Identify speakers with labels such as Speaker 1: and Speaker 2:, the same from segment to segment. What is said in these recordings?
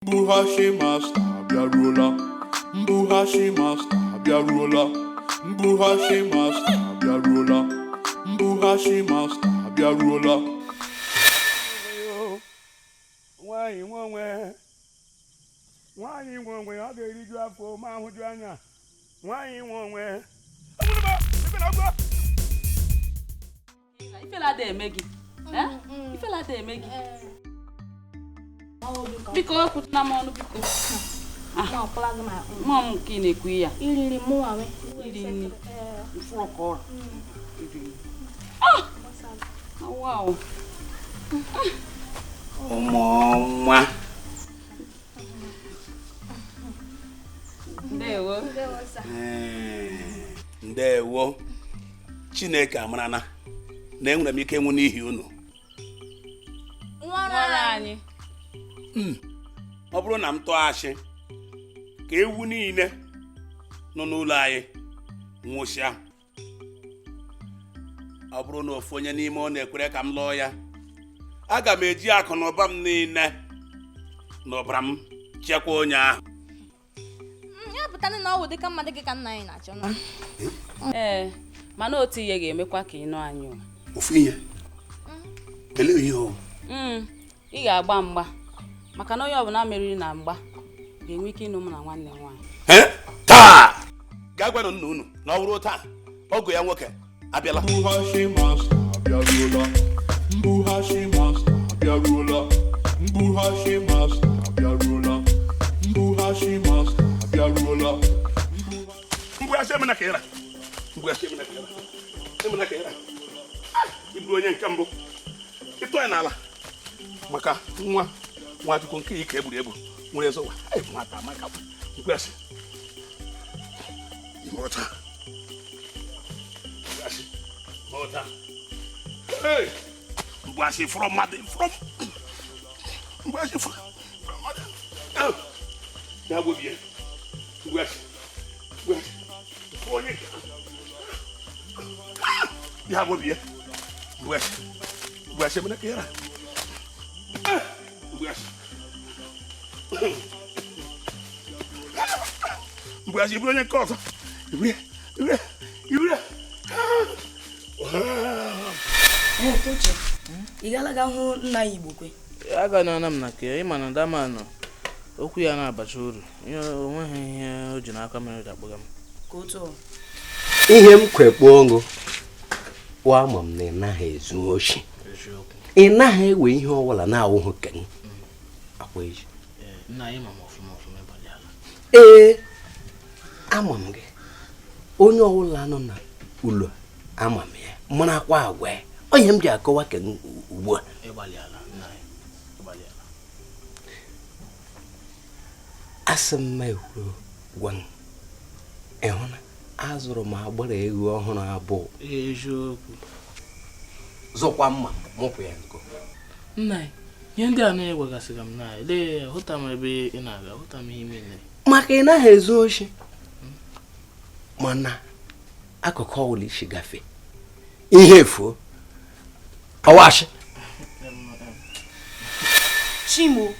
Speaker 1: Mbughashi master biaruola. Mbughashi master biaruola. Mbughashi master biaruola. Mbughashi master biaruola.
Speaker 2: Nwanyị nwe onwe ọ ga-eriju afọ ma ahụju anya. Nwanyị nwe onwe.
Speaker 3: Ifela da eme gị. Ifela da eme gị. Biko kwutuna m ọnụ biko. Mọ m ka ị na-ekwu ya.
Speaker 4: Iriri mụ awe.
Speaker 3: Iri nri. Ifuru ka ọrụ. Wow.
Speaker 2: Ọmọọma.
Speaker 3: Ndewo.
Speaker 2: Ndewo. Chineke amarana na enwere m ike nwụ n'ihi unu.
Speaker 3: Nwara anyị.
Speaker 2: Ọ bụrụ na m tọọ ashị ka ewu niile nọ n'ụlọ anyị nwụsịa. Ọ bụrụ na ofu onye n'ime ọ na-ekwere ka m lụọ ya, aga m eji akụ na ụba m niile na ọbara m chekwa onye ahụ.
Speaker 4: Ya pụtara na ọ wụ dịka mmadụ gị ka nna anyị na-achọ na.
Speaker 3: Mana otu ihe ga-emekwa ka ị nụ anyị.
Speaker 2: Ofu ihe. Ele ihe o.
Speaker 3: Ị ga-agba mgba maka na onye ọbụla meriri na mgba ga-enwe ike ịnụ m na nwanne nwaanyị.
Speaker 2: Taa gaa gwa nna unu na ọ bụrụ taa ọgụ ya nwoke abịala.
Speaker 1: Mbughashi master biaruola. Mbughashi master biaruola. Mbughashi master biaruola. Mbughashi master biaruola.
Speaker 2: Mbughashi emena ka ịra. Mbughashi emena ka ịra. Emena ka ịra. Ịbụ onye nke mbụ ịtọ ya n'ala maka Nwachukwu nke ike egburu egbu nwere ezowa. Nwata amaka Mbughashi. Imota. Mbughashi. Mota. Hey! Mbughashi from mother from Mbughashi from mother. Oh. Ya go bien. Mbughashi. Mbughashi. Onye. Ya go bien. Mbughashi. Mbughashi mena kera. Mbughashi. Mbughashi bụ onye nke ọzọ. Iwe.
Speaker 5: Tochi, ị galaga hụ nna Igbo kwe?
Speaker 6: Agana m na ke ịma na damanụ okwu ya na-abacha uru. Onweghị ihe o ji n'aka mere dakpụga m.
Speaker 5: Ka otu
Speaker 7: ihe m kwekpo ọṅụ wa ma m na ị naghị ezu oshi. Ị naghị ewe ihe ọbụla na-awụghị ka m akwa eji.
Speaker 6: Nna anyị ma m ọfụma ịbalị ala.
Speaker 7: Ama m gị onye ọbụla nọ na ụlọ ama m ya marakwa agwa ya. Onye m ji akọwa ka ugbu a
Speaker 6: Ịbalị ala nna anyị. Ịbalị ala.
Speaker 7: asị m ma ekwuru gwa m ịhụ na azụrụ m agbara ego ọhụrụ abụọ.
Speaker 6: Eziokwu.
Speaker 7: Zọkwa mma mụpụ ya nkụ.
Speaker 6: Nna anyị, ihe ndị a na-egwegasịga m na lee hụta m ebe ị na-aga, hụta m ihe niile.
Speaker 7: Maka ị naghị ezu oshi mana akụkụ ọbụla isi gafee ihe efuo ọwashi
Speaker 5: Chimo.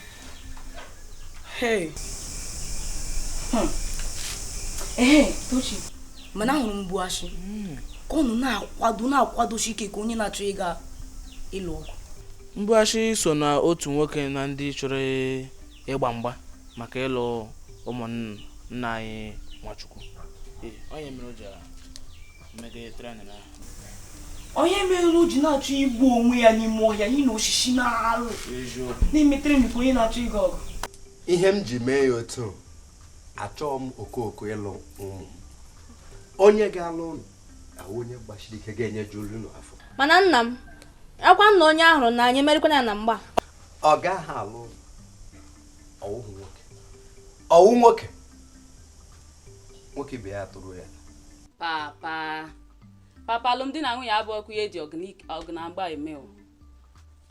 Speaker 5: Hey. Tochi. Mana ahụrụ m Mbughashi. Ka ọ nọ na-akwadosi ike ka onye na-achọ ịga ịlụ ọgụ.
Speaker 6: Mbughashi so na otu nwoke na ndị chọrọ ịgba mgba maka ịlụ ụmụnna anyị Nwachukwu. Onye mere o ji mege training ahụ.
Speaker 5: Onye mere o ji na-achọ igbu onwe ya n'ime ọhịa n'ihi na osisi na-arụ. Na-emetere m ka onye na-achọ ịga ọgụ.
Speaker 7: ihe m ji mee ya otu achọọ m okoko ịlụ ụmụ onye ga-alụ ụlọ ahụ onye gbachiri ike ga-enye ju olu n'afọ.
Speaker 4: Mana nna m, akwa na onye ahụrụ na anyị merikwana ya na mgba.
Speaker 7: Ọ gaghị alụ ọwụ nwoke nwoke bụ ya tụrụ ya.
Speaker 3: Papa alụmdi na nwunye abụọ ọkụ ya eji ọgụ na agba eme o.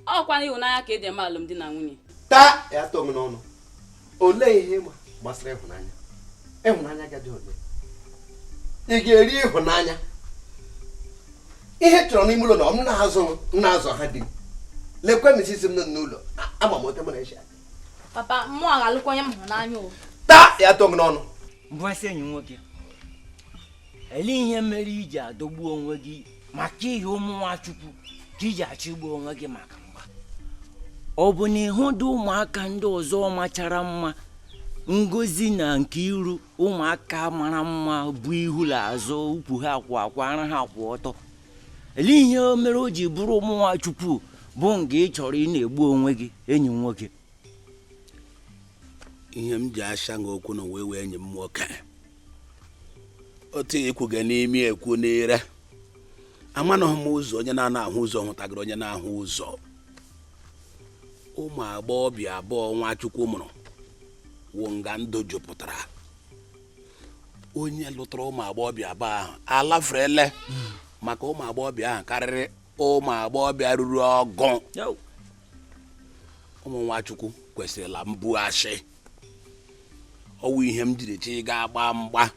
Speaker 3: Ọkwa n'ịhụnanya ka eji eme alụmdi na nwunye.
Speaker 7: Taa ya tọ m n'ọnụ. Olee ihe gbasara ịhụnanya? Ịhụnanya gadị ole? Ị ga-eri ịhụnanya? Ihe chọrọ n'ime ụlọ na m na-azụ ha dị. Lekwe m isi m n'ụlọ ama m ote m na-eche.
Speaker 4: Papa, mmụọ ga-alụkwa onye m hụrụ n'anya o.
Speaker 7: taa ya tọgụ n'ọnụ.
Speaker 8: Mbughashi enyi nwoke, ele ihe mere iji adọgbu onwe gị maka ihe ụmụ Nwachukwu ka iji achịgbu onwe gị maka mgba? Ọ bụ na ịhụdụ ụmụaka ndị ọzọ machara mma, ngozi na nke iru ụmụaka mara mma bụ ihu na azụ, ukwu ha kwụ akwa, ara ha kwụ ọtọ? Ele ihe mere o ji bụrụ ụmụ Nwachukwu bụ nga ị chọrọ ị na-egbu onwe gị enyi nwoke?
Speaker 2: Ihe m ji asha nga okwu na wee enyi m nwoke otu ikwu ga n'ime ekwu n'ire amanaghị m ụzọ onye na-ahụ ụzọ hụtagoro onye na-ahụ ụzọ. Ụmụ agbọghọbịa abụọ Nwachukwu mụrụ wụ nga ndụ jupụtara. Onye lụtara ụmụ agbọghọbịa abụọ ahụ alafrele maka ụmụ agbọghọbịa ahụ karịrị ụmụ agbọghọbịa ruru 100. Ụmụ Nwachukwu kwesịrịla Mbughashi. Ọwụ ihe m jiri chi ga agba mgba.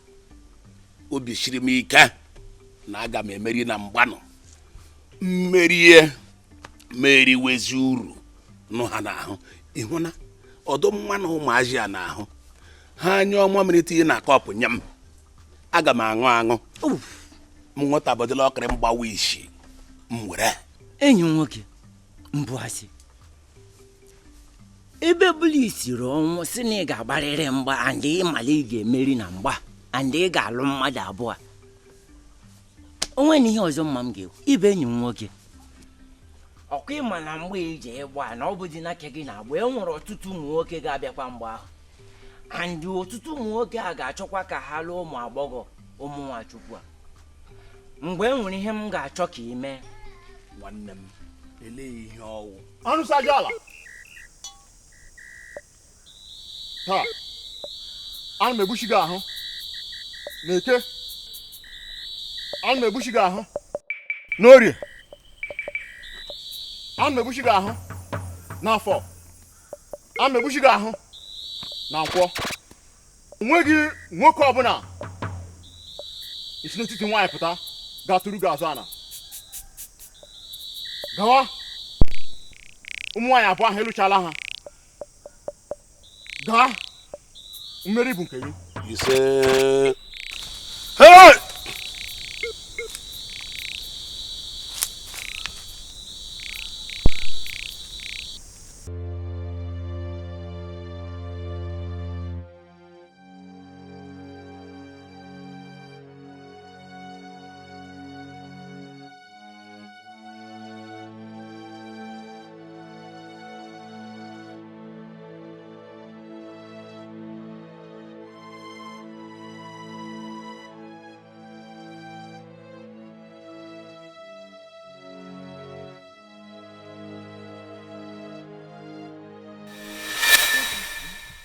Speaker 2: Obi siri m ike na aga m emeri na mgbanụ. Mmerie meriwezi uru nụ ha n'ahụ. Ịhụ na ọdụ mmanụ ụmụazị a n'ahụ ha anya ọma mmiri tinye na kọpụ nye m. Aga m aṅụ m nweta bọdịla ọkịrị mgbawa isi m were.
Speaker 8: Enyi nwoke Mbughashi, ebe bụla isiri ọnwụ si na ị ga-agbarịrị mgba and ịmala ị ga-emeri na mgba and ị ga-alụ mmadụ abụọ, onwe na ihe ọzọ mma m ga-ekwu ibe enyi m nwoke. Ọkwa ịma na mgbe iji ịgba na ọ bụ dị n'aka gị na-agba, e nwere ọtụtụ ụmụ nwoke ga-abịakwa mgbe ahụ, and ọtụtụ ụmụ nwoke a ga-achọkwa ka ha lụọ ụmụ agbọghọ ụmụ Nwachukwu a. Mgbe e nwere ihe m ga-achọ ka ị mee,
Speaker 2: nwanne m elee ihe ọwụ
Speaker 1: Anụ saja ala. Ha. Ana m egbuchi gị ahụ. N'eke. Ana m egbuchi gị ahụ. N'orie. Ana m egbuchi gị ahụ. N'afọ. Ana m egbuchi gị ahụ. Na nkwọ. Onweghị nwoke ọbụla isi n'etiti nwaanyị pụta ga-atụrụ gị azụ ana. Gawa. Ụmụ nwaanyị abụọ ahụ ịlụchala ha. Gaa. Mmeri bụ nke gị.
Speaker 2: ise. Hey!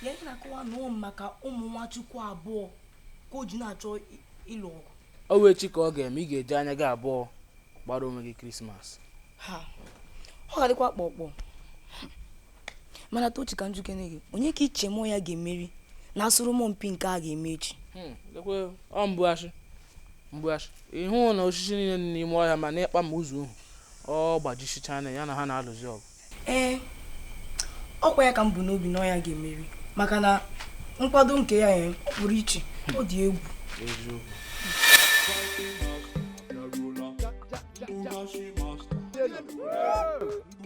Speaker 5: Ya ị na-akọwa nọọ maka ụmụ Nwachukwu abụọ ka o ji na-achọ ịlụ ọgụ.
Speaker 6: O wee chi ka ọ ga-eme, ị ga-eji anya gị abụọ gbara onwe gị Krismas.
Speaker 5: Ha, ọ ga-adịkwa kpọkpọ. Mana Tochi ka njukene gị, onye ka iche mụ ya ga-emeri na asọmpi nke a ga-eme echi?
Speaker 6: Lekwe ọ Mbughashi ịhụ na osisi niile dị n'ime ọhịa ma na-ịkpa ma ụzọ uhu ọ gbajisichana ya na ha na-alụzi ọgụ.
Speaker 5: Ọkwa ya ka m bụ n'obi na ọ ya ga-emeri maka na nkwado nke ya ọ pụrụ iche, ọ dị egwu.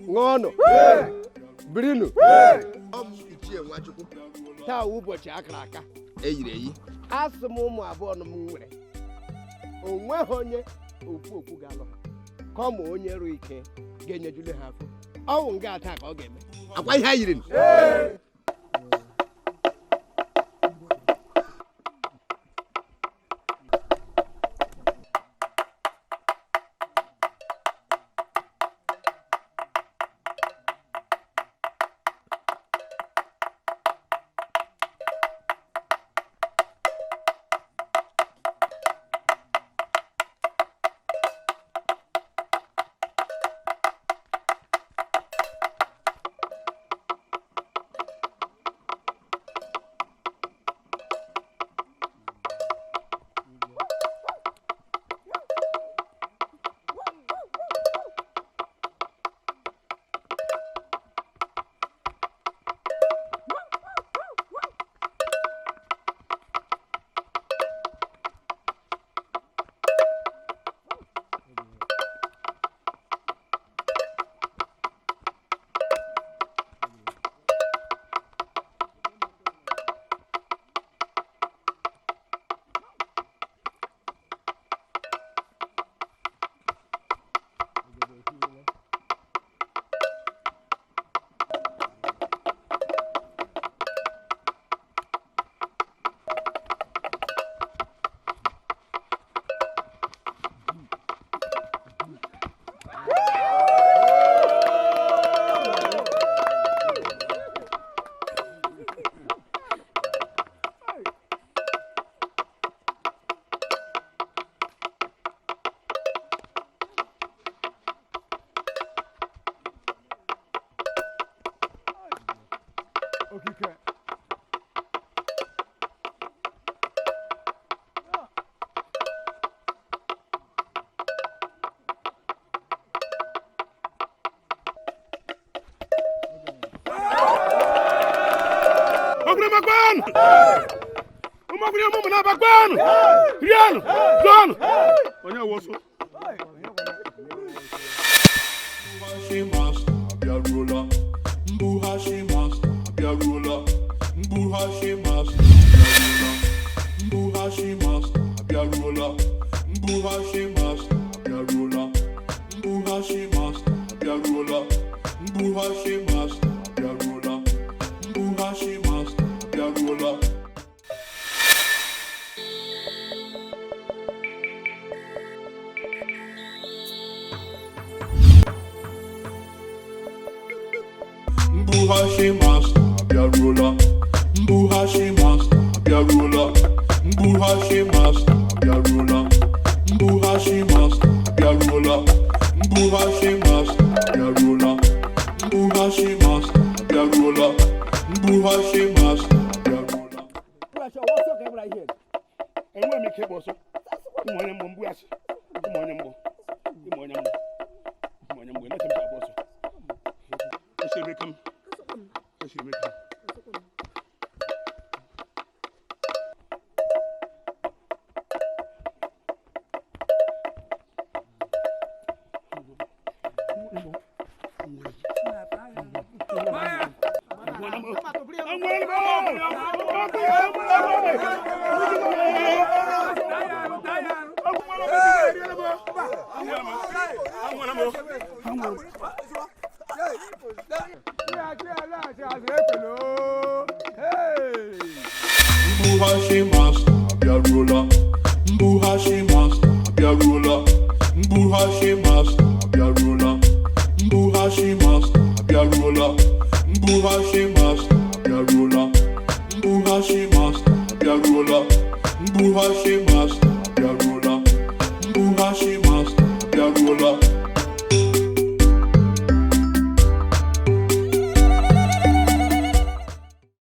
Speaker 7: ṅụọnụ birinu ichie Nwachukwu. Taa ụbọchị akara aka eyiri eyi. Asị m ụmụ abụọ m nwere onweghị onye okwu ga-alụ ha kọma onye rụ ike ga-enyejule ha afọ. Ọwụ nga taa ka ọ ga-eme akwa ihe a yiri
Speaker 2: Ogre magwan! Umogre mo na bagwan! Riano! John! Onya woso. Mbughashi master, abia ruler. Mbughashi master, abia ruler. Mbughashi master, abia ruler. Mbughashi master, abia ruler. Mbughashi master, abia ruler. Mbughashi master, abia ruler. Mbughashi master, abia ruler. Mbughashi master, abia ruler. Mbughashi master, abia ruler. Mbughashi master, abia ruler. Mbughashi master, abia ruler. Mbughashi master, abia ruler. Mbughashi master, abia ruler. Mbughashi master, abia ruler. Mbughashi master, abia ruler.
Speaker 7: Mbughashi, what's up, everybody here?
Speaker 2: And when me keep also, Mbughashi, Mbughashi, Mbughashi, let him talk also. I should become. I should become. Mbughashi master, abia ruler. Mbughashi master, abia ruler. Mbughashi master, abia ruler. Mbughashi master, abia ruler. Mbughashi master, abia ruler. Mbughashi master, abia ruler. Mbughashi